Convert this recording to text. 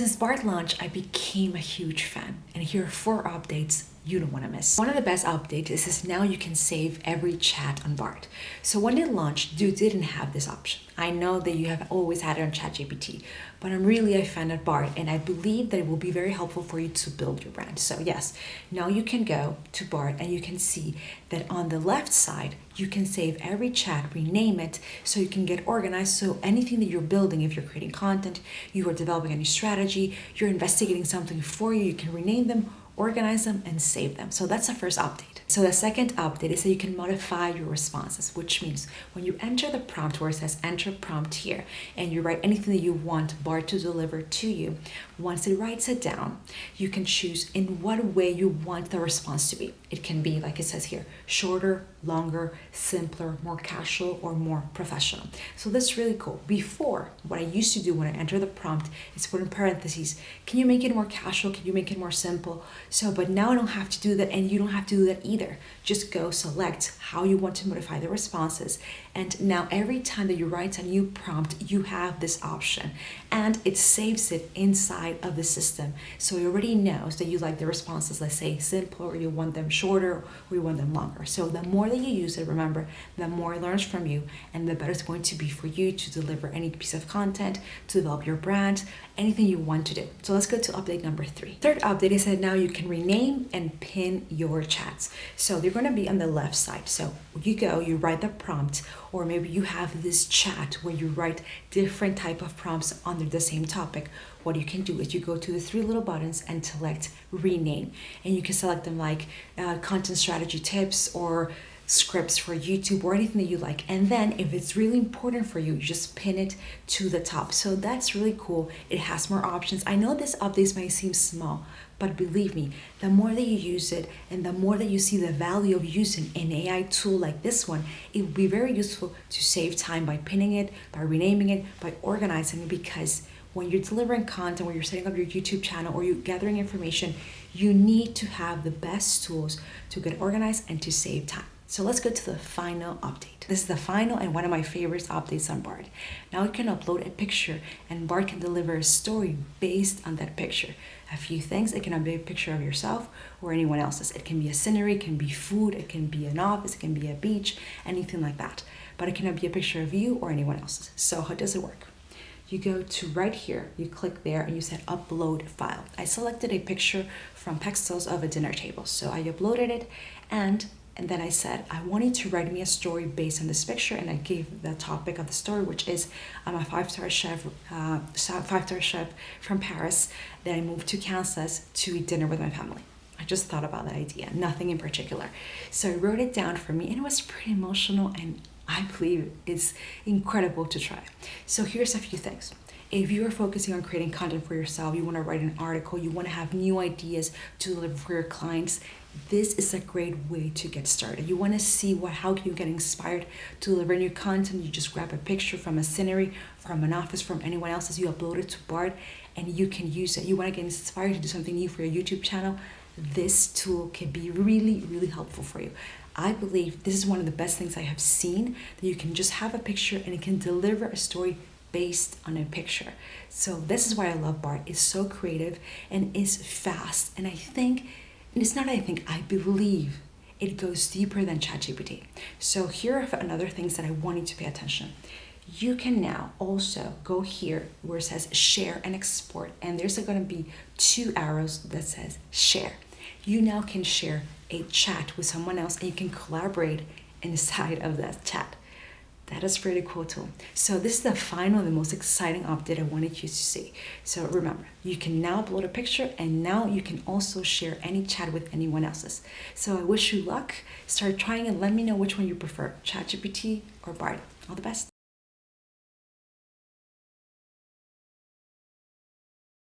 Since Bard launched, I became a huge fan, and here are 4 updates you don't want to miss. One of the best updates is now you can save every chat on Bard. So when it launched, you didn't have this option. I know that you have always had it on ChatGPT, but I'm really a fan of Bard, and I believe that it will be very helpful for you to build your brand. So yes, now you can go to Bard and you can see that on the left side, you can save every chat, rename it, so you can get organized. So anything that you're building, if you're creating content, you are developing a new strategy, you're investigating something for you, you can rename them, organize them, and save them. So that's the first update. So the second update is that you can modify your responses, which means when you enter the prompt where it says enter prompt here, and you write anything that you want Bard to deliver to you, once it writes it down, you can choose in what way you want the response to be. It can be, like it says here, shorter, longer, simpler, more casual, or more professional. So that's really cool. Before, what I used to do when I enter the prompt is put in parentheses, can you make it more casual? Can you make it more simple? So, but now I don't have to do that, and you don't have to do that either. Just go select how you want to modify the responses. And now every time that you write a new prompt, you have this option, and it saves it inside of the system. So it already knows that you like the responses, let's say simple, or you want them shorter, or you want them longer. So the more that you use it, remember, the more it learns from you, and the better it's going to be for you to deliver any piece of content, to develop your brand, anything you want to do. So let's go to update number 3. Third update is that now you can rename and pin your chats. So they're going to be on the left side. So you go, you write the prompt, or maybe you have this chat where you write different type of prompts under the same topic. What you can do is you go to the 3 little buttons and select rename, and you can select them like content strategy tips or scripts for YouTube or anything that you like. And then if it's really important for you, you just pin it to the top. So that's really cool. It has more options. I know this update might seem small, but believe me, the more that you use it and the more that you see the value of using an AI tool like this one, it will be very useful to save time by pinning it, by renaming it, by organizing it, because when you're delivering content, when you're setting up your YouTube channel, or you're gathering information, you need to have the best tools to get organized and to save time. So let's go to the final update. This is the final and one of my favorite updates on Bard. Now you can upload a picture, and Bard can deliver a story based on that picture. A few things, it can be a picture of yourself or anyone else's. It can be a scenery, it can be food, it can be an office, it can be a beach, anything like that. But it cannot be a picture of you or anyone else's. So how does it work? You go to right here, you click there, and you said upload file. I selected a picture from Pexels of a dinner table. So I uploaded it, and then I said, I wanted to write me a story based on this picture, and I gave the topic of the story, which is I'm a five-star chef from Paris. Then I moved to Kansas to eat dinner with my family. I just thought about that idea, nothing in particular. So I wrote it down for me, and it was pretty emotional, and I believe it's incredible to try. So here's a few things. If you are focusing on creating content for yourself, you want to write an article, you want to have new ideas to deliver for your clients, this is a great way to get started. You want to see how can you get inspired to deliver new content. You just grab a picture from a scenery, from an office, from anyone else's, you upload it to Bard, and you can use it. You want to get inspired to do something new for your YouTube channel, this tool can be really, really helpful for you. I believe this is one of the best things I have seen, that you can just have a picture and it can deliver a story based on a picture. So this is why I love Bard. It's so creative and is fast. And I believe it goes deeper than ChatGPT. So here are another things that I want you to pay attention. You can now also go here where it says share and export, and there's going to be 2 arrows that says share. You now can share a chat with someone else, and you can collaborate inside of that chat. That is pretty cool too. So this is the final, the most exciting update I wanted you to see. So remember, you can now upload a picture, and now you can also share any chat with anyone else's. So I wish you luck. Start trying and let me know which one you prefer, ChatGPT or Bard. All the best.